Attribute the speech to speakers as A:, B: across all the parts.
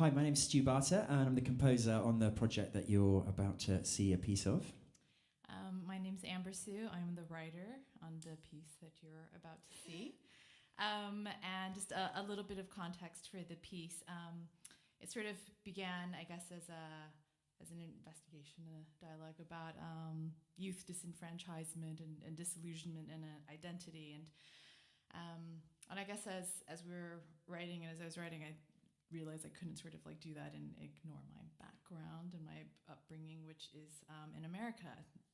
A: Hi, my name's Stu Barter, and I'm the composer on the project that you're about to see a piece of.
B: My name's Amber Hsu. I'm the writer on the piece that you're about to see. And just a little bit of context for the piece. It sort of began, I guess, as an investigation, a dialogue about youth disenfranchisement and disillusionment and identity. And I guess as we were writing and as I was writing, I realized I couldn't sort of like do that and ignore my background and my upbringing, which is in America.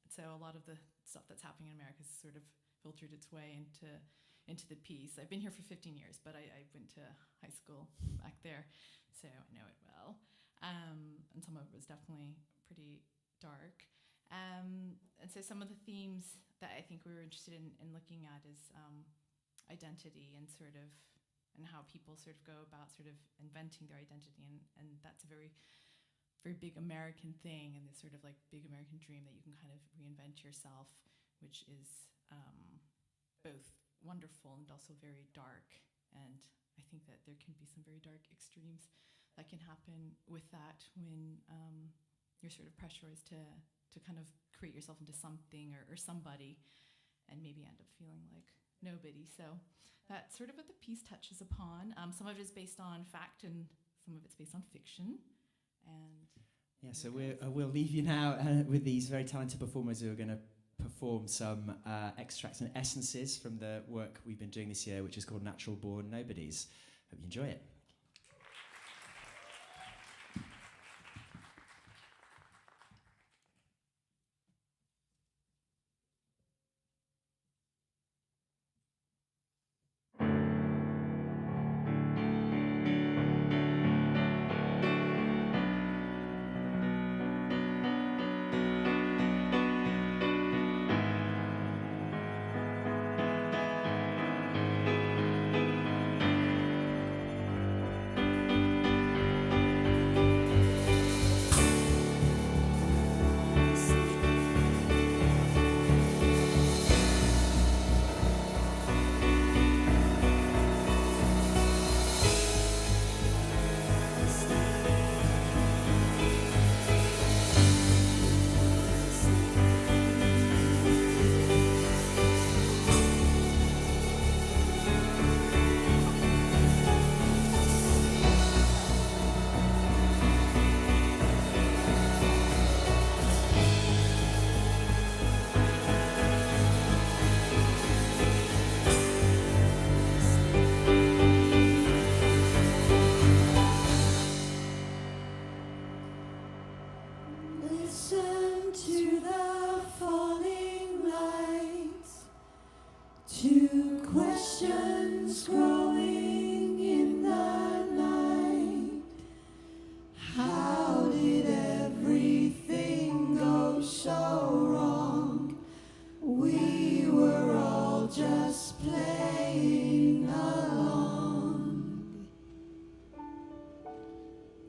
B: So a lot of the stuff that's happening in America has sort of filtered its way into the piece. I've been here for 15 years, but I went to high school back there, so I know it well. And some of it was definitely pretty dark. And so some of the themes that I think we were interested in looking at is identity and sort of and how people sort of go about sort of inventing their identity, and that's a very, very big American thing, and this sort of like big American dream that you can kind of reinvent yourself, which is both wonderful and also very dark. And I think that there can be some very dark extremes that can happen with that when you're sort of pressurized to kind of create yourself into something or somebody, and maybe end up feeling like nobody. So that's sort of what the piece touches upon. Some of it is based on fact and some of it's based on fiction. And
A: yeah, so we'll leave you now with these very talented performers who are going to perform some extracts and essences from the work we've been doing this year, which is called Natural Born Nobodies. Hope you enjoy it.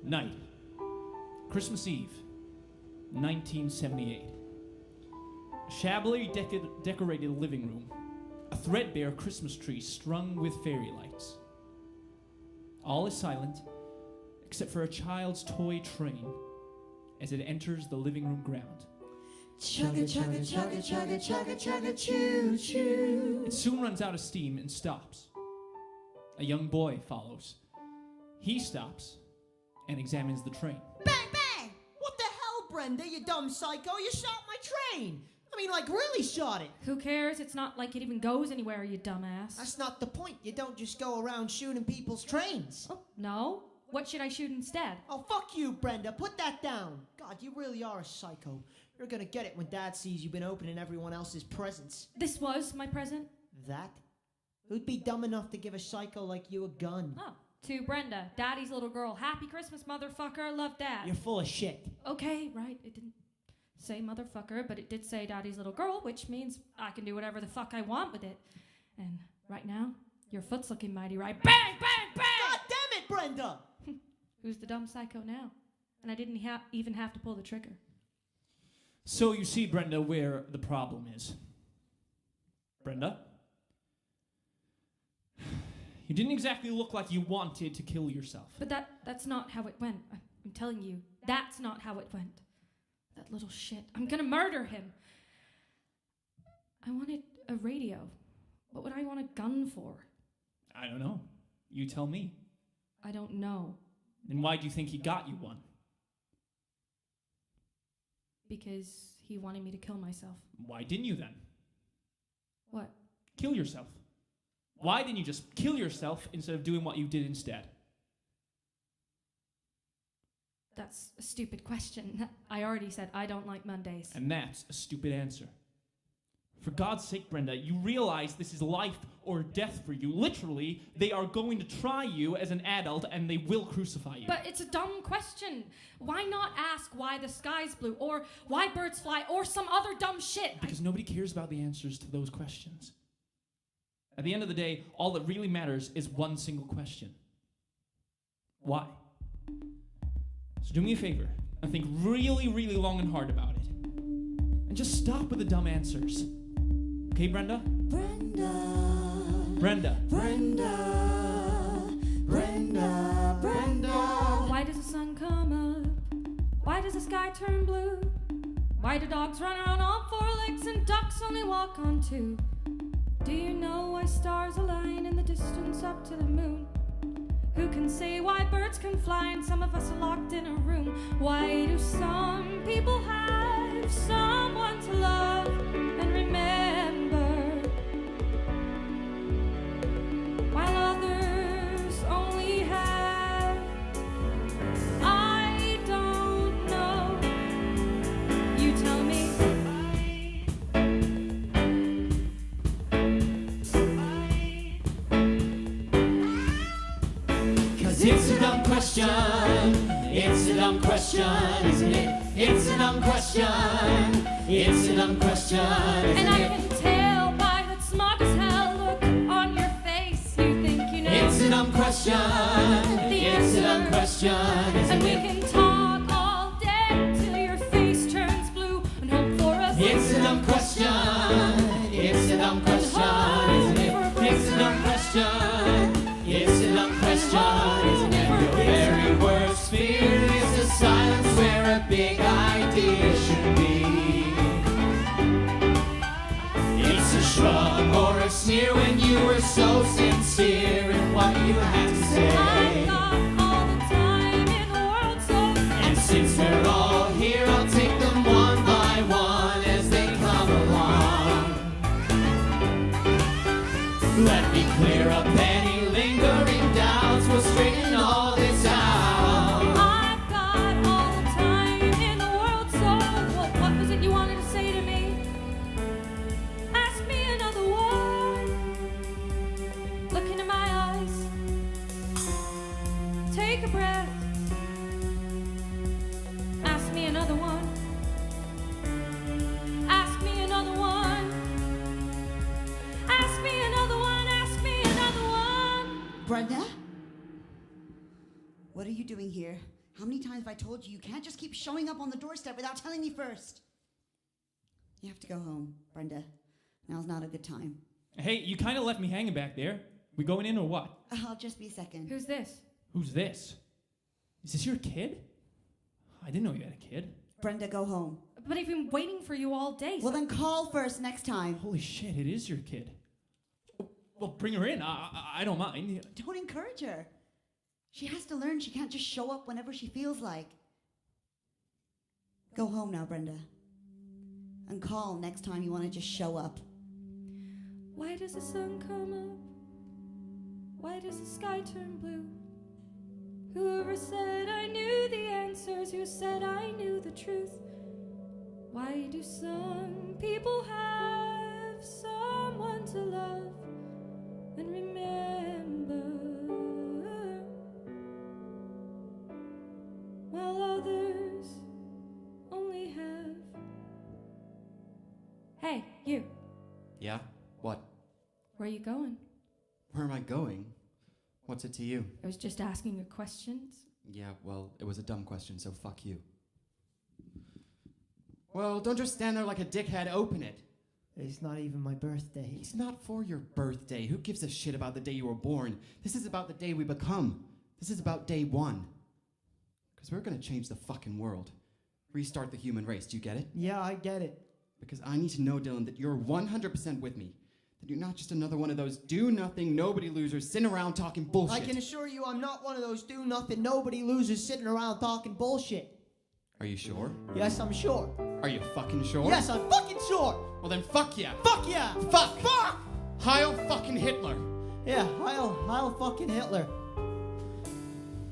C: Night, Christmas Eve, 1978. A shabbily decorated living room, a threadbare Christmas tree strung with fairy lights. All is silent, except for a child's toy train as it enters the living room ground.
D: Chugga, chugga, chugga, chugga, chugga, chugga, choo, choo.
C: It soon runs out of steam and stops. A young boy follows. He stops and examines the train.
D: Bang, bang! What the hell, Brenda, you dumb psycho? You shot my train! I mean, like, really shot it.
E: Who cares? It's not like it even goes anywhere, you dumbass.
D: That's not the point. You don't just go around shooting people's trains.
E: Oh, no? What should I shoot instead?
D: Oh, fuck you, Brenda. Put that down. God, you really are a psycho. You're gonna get it when Dad sees you've been opening everyone else's presents.
E: This was my present?
D: That? Who'd be dumb enough to give a psycho like you a gun?
E: Oh, to Brenda, Daddy's little girl. Happy Christmas, motherfucker. Love Dad.
D: You're full of shit.
E: Okay, right. It didn't say motherfucker, but it did say Daddy's little girl, which means I can do whatever the fuck I want with it. And right now, your foot's looking mighty right. Bang, bang, bang!
D: God damn it, Brenda!
E: Who's the dumb psycho now? And I didn't even have to pull the trigger.
C: So you see, Brenda, where the problem is. Brenda? You didn't exactly look like you wanted to kill yourself.
E: But that's not how it went. I'm telling you, that's not how it went. That little shit. I'm gonna murder him. I wanted a radio. What would I want a gun for?
C: I don't know. You tell me.
E: I don't know.
C: Then why do you think he got you one?
E: Because he wanted me to kill myself.
C: Why didn't you then?
E: What?
C: Kill yourself. Why didn't you just kill yourself instead of doing what you did instead?
E: That's a stupid question. I already said I don't like Mondays.
C: And that's a stupid answer. For God's sake, Brenda, you realize this is life or death for you. Literally, they are going to try you as an adult and they will crucify you.
E: But it's a dumb question. Why not ask why the sky's blue or why birds fly or some other dumb shit?
C: Because nobody cares about the answers to those questions. At the end of the day, all that really matters is one single question. Why? So do me a favor and think really, really long and hard about it. And just stop with the dumb answers. Okay, Brenda?
F: Brenda.
C: Brenda.
F: Brenda. Brenda. Brenda.
E: Why does the sun come up? Why does the sky turn blue? Why do dogs run around on four legs and ducks only walk on two? Do you know why stars align in the distance up to the moon? Who can say why birds can fly and some of us are locked in a room? Why do some people have someone to love and remember, while others only have, I don't know. You tell me.
F: It's a dumb question. It's a dumb question, isn't it? It's a dumb question. It's a dumb question, isn't
E: And I
F: it?
E: can tell by that smug as hell look on your face. You think you know.
F: It's a dumb question. It's a dumb question,
E: And
F: isn't
E: we
F: it?
E: can talk all day till your face turns blue and hope for us.
F: It's a dumb question. It's a dumb question, isn't it? It's a dumb question. It's a dumb question, isn't it? Your very worst fear is a silence where a big idea should be. It's a shrug or a sneer when you were so sincere in what you had to
E: I've
F: say.
E: got all the time in the world, so
F: And since we're all here, I'll take them one by one as they come along. Let me clear up any lingering doubts. We'll straighten all this out.
E: I've got all the time in the world, so what was it you wanted to say to me? Ask me another one. Look into my eyes. Take a breath. Ask me another one. Ask me another one. Ask me another one. Ask me another one.
G: Brenda? What are you doing here? How many times have I told you can't just keep showing up on the doorstep without telling me first? You have to go home, Brenda. Now's not a good time.
C: Hey, you kind of left me hanging back there. We going in or what?
G: I'll just be a second.
E: Who's this?
C: Who's this? Is this your kid? I didn't know you had a kid.
G: Brenda, go home.
E: But I've been waiting for you all day.
G: Well, then call first next time.
C: Holy shit, it is your kid. Well, bring her in. I don't mind.
G: Don't encourage her. She has to learn she can't just show up whenever she feels like. Go home now, Brenda. And call next time you want to just show up.
E: Why does the sun come up? Why does the sky turn blue? Whoever said I knew the answers? Who said I knew the truth? Why do some people have someone to love and remember, while others only have? Hey, you.
A: Yeah? What?
E: Where are you going?
A: Where am I going? What's it to you?
E: I was just asking you questions.
A: Yeah, well, it was a dumb question, so fuck you. Well, don't just stand there like a dickhead, open it.
D: It's not even my birthday.
F: It's not for your birthday. Who gives a shit about the day you were born? This is about the day we become. This is about day one. Because we're gonna change the fucking world. Restart the human race. Do you get it?
D: Yeah, I get it.
F: Because I need to know, Dylan, that you're 100% with me. That you're not just another one of those do-nothing, nobody losers sitting around talking bullshit.
D: I can assure you I'm not one of those do-nothing, nobody losers sitting around talking bullshit.
F: Are you sure?
D: Yes, I'm sure.
F: Are you fucking sure?
D: Yes, I'm fucking sure.
F: Well then fuck yeah.
D: Fuck yeah.
F: Fuck.
D: Fuck.
F: Heil fucking Hitler.
D: Yeah, Heil fucking Hitler.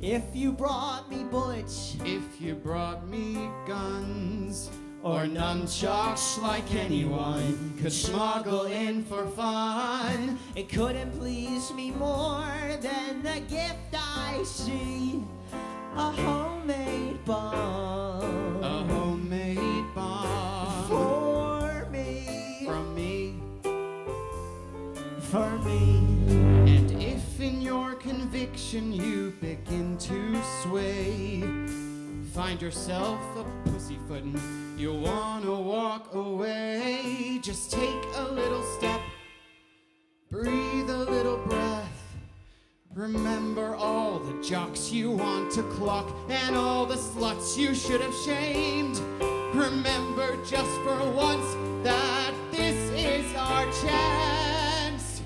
D: If you brought me bullets,
F: If you brought me guns
D: or
F: nunchucks like anyone could smuggle in for fun,
D: it couldn't please me more than the gift I see. A homemade bomb.
F: a homemade bomb
D: For me.
F: from me.
D: For me.
F: And if in your conviction you begin to sway, find yourself a pussyfootin', you wanna walk away, just take a little step, breathe a little breath. Remember all the jocks you want to clock and all the sluts you should have shamed. Remember just for once that this is our chance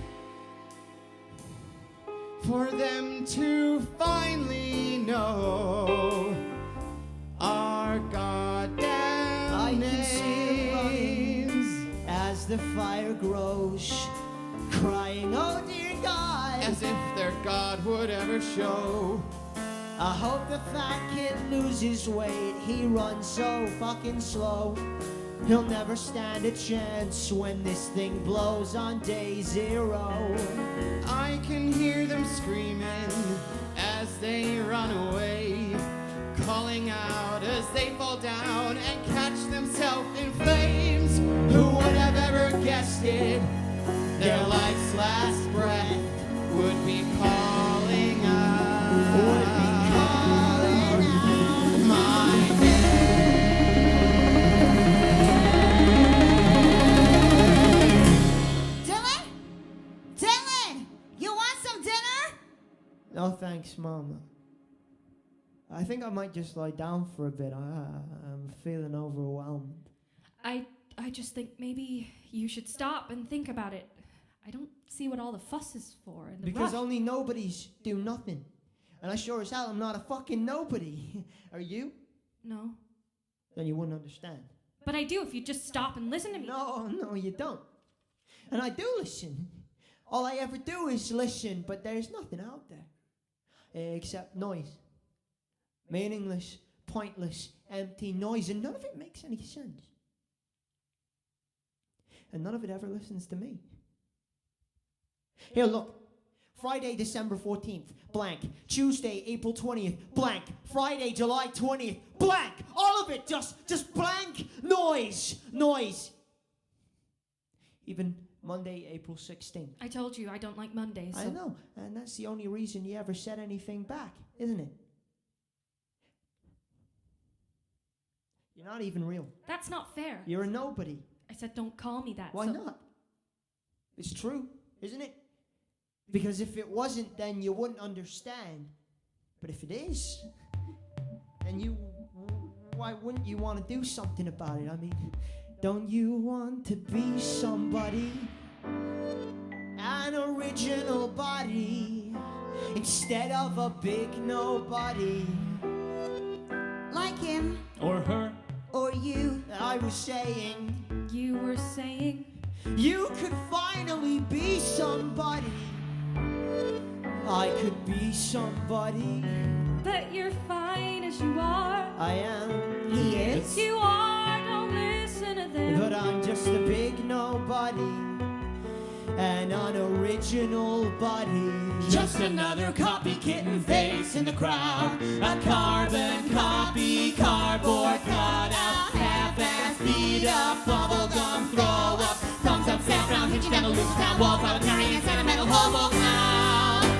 F: for them to finally know our goddamn
D: I can see it running
F: names.
D: as the fire grows, crying, oh dear God.
F: As if their God would ever show.
D: I hope the fat kid loses weight. He runs so fucking slow. He'll never stand a chance when this thing blows on day 0.
F: I can hear them screaming as they run away, calling out as they fall down and catch themselves in flames. Who would have ever guessed it? Their life's last breath would be calling out. My
G: Dylan? Dylan! You want some dinner?
D: No thanks, Mom. I think I might just lie down for a bit. I'm feeling overwhelmed.
E: I just think maybe you should stop and think about it. I don't see what all the fuss is for. And the
D: Because
E: rush.
D: only nobodies do nothing. And I sure as hell am not a fucking nobody. Are you?
E: No.
D: Then you wouldn't understand.
E: But I do if you just stop and listen to me.
D: No, you don't. And I do listen. All I ever do is listen, but there's nothing out there. Except noise. Meaningless, pointless, empty noise, and none of it makes any sense. And none of it ever listens to me. Here, look. Friday, December 14th, blank. Tuesday, April 20th, blank. Friday, July 20th, blank. All of it just blank noise. Noise. Even Monday, April 16th.
E: I told you I don't like Mondays.
D: I know, and that's the only reason you ever said anything back, isn't it? You're not even real.
E: That's not fair.
D: You're a nobody.
E: I said don't call me that.
D: Why
E: so
D: not? It's true, isn't it? Because if it wasn't, then you wouldn't understand. But if it is, then why wouldn't you want to do something about it? I mean, don't you want to be somebody? An original body instead of a big nobody.
G: Like him
C: Or her.
G: or you.
D: I was saying,
E: You were saying
D: you could finally be somebody. I could be somebody.
E: that you're fine as you are.
D: I am.
G: He is.
E: You are, don't listen to them.
D: But I'm just a big nobody. An unoriginal body.
F: Just another copy kitten face in the crowd. A carbon copy, cardboard cutout, half-ass beat up, bubblegum throw up, thumbs up, sand round, hitching down a loose town wall, carrying sentimental hobo clown.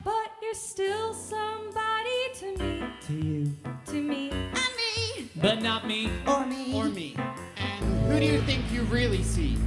E: But you're still somebody to me.
D: To you.
E: To me.
G: And me.
C: But not me.
G: Or me.
F: Or me. And who do you think you really see?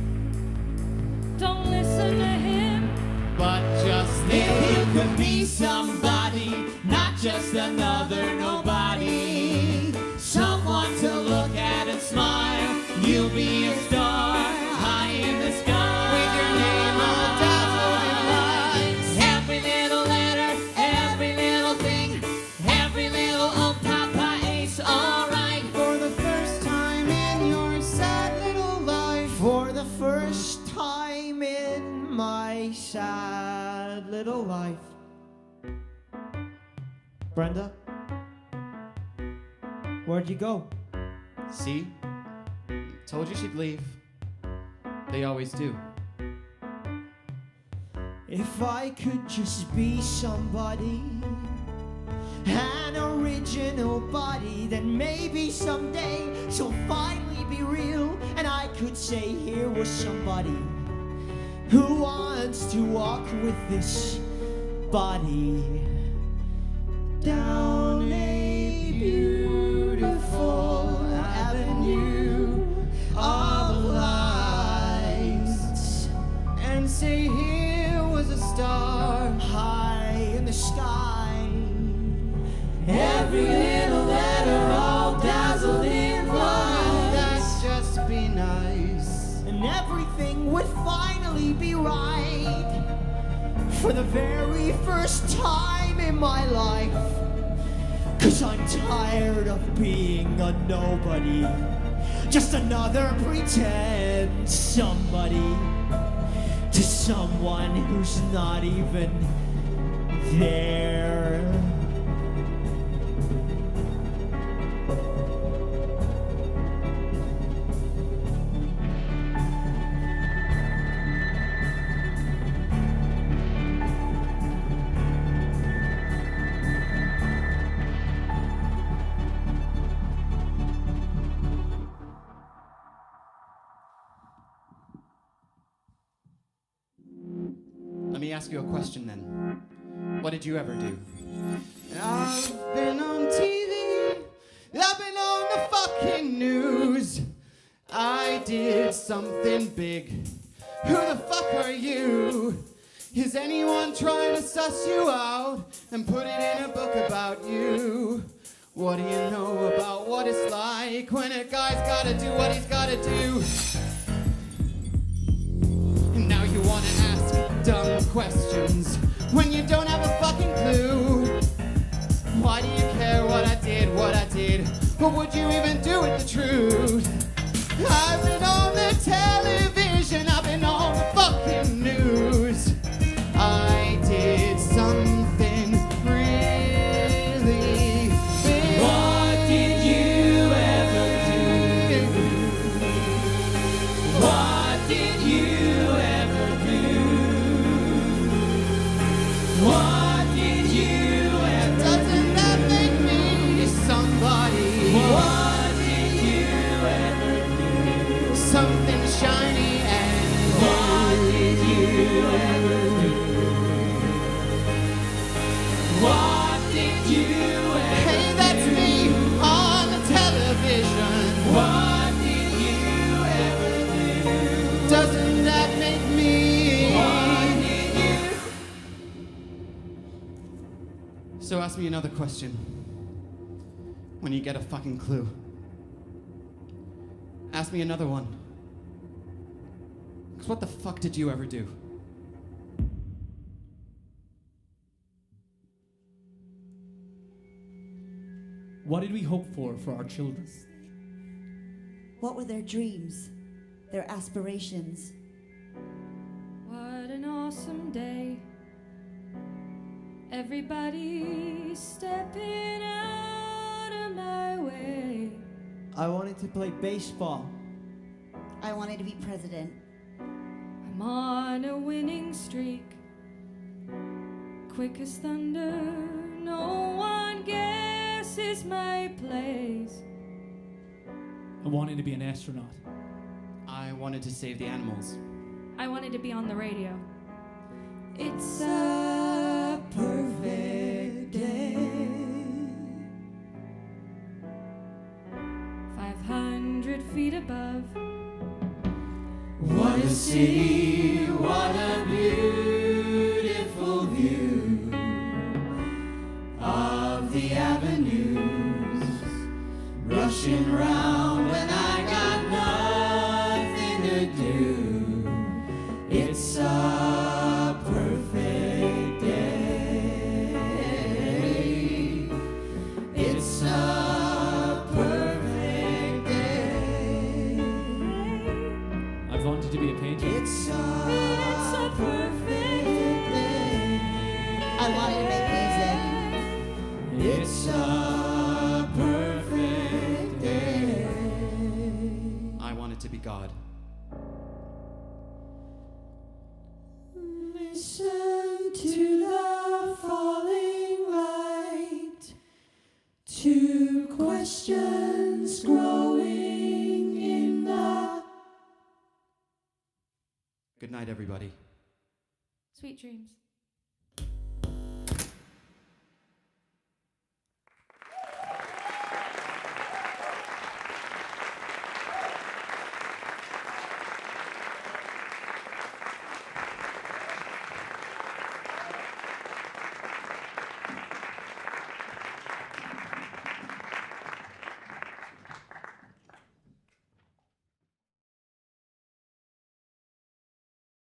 E: don't listen to him.
F: But just think you could be somebody, not just another nobody. Someone to look at and smile. You'll be a star high in the sky. With your name on dazzling lights. Every little letter, every little thing, every little old papa ace, alright.
D: For the first time in your sad little life. For the first time in my sad little life. Brenda? Where'd you go?
F: See? Told you she'd leave. They always do.
D: If I could just be somebody, an original body, then maybe someday she'll finally be real, and I could say here was somebody who wants to walk with this body down a beautiful avenue of lights,
F: And say here was a star
D: high in the sky.
F: Every little letter all dazzled in light. That's just be nice.
D: And everything would finally be right for the very first time in my life. 'Cause I'm tired of being a nobody, just another pretend somebody to someone who's not even there.
F: Let me ask you a question then. What did you ever do?
H: I've been on TV, I've been on the fucking news. I did something big. Who the fuck are you? Is anyone trying to suss you out and put it in a book about you? What do you know about what it's like when a guy's gotta do what he's gotta do? And now you wanna ask dumb questions when you don't have a fucking clue. Why do you care what I did, or would you even do it the truth? I've been on the television, I've been on the fucking news. I did something really big.
F: What did you ever do? What did you ever do? What did you ever do?
H: Doesn't that make me somebody?
F: What did you ever do?
H: Something shiny and
F: What did you ever do? What did you ever
H: hey, that's me on the television.
F: What did you ever do?
H: Doesn't that make me?
F: What did you?
H: So ask me another question when you get a fucking clue. Ask me another one. 'Cause what the fuck did you ever do?
C: What did we hope for our children?
G: What were their dreams? Their aspirations?
E: What an awesome day. Everybody stepping out of my way.
D: I wanted to play baseball.
G: I wanted to be president.
E: I'm on a winning streak. Quick as thunder, no one guesses my place.
C: I wanted to be an astronaut.
H: I wanted to save the animals.
E: I wanted to be on the radio.
D: It's a perfect day.
E: 500 feet above.
F: What a city, what a beautiful view of the avenues, rushing round when I got nothing to do. It's a perfect day. It's a perfect day.
C: I've wanted to be a painter.
F: It's a perfect day.
D: I wanted to make music.
F: It's a perfect day.
H: I wanted to be God.
F: Listen to the falling light, to questions growing in the...
H: Good night, everybody.
E: Sweet dreams.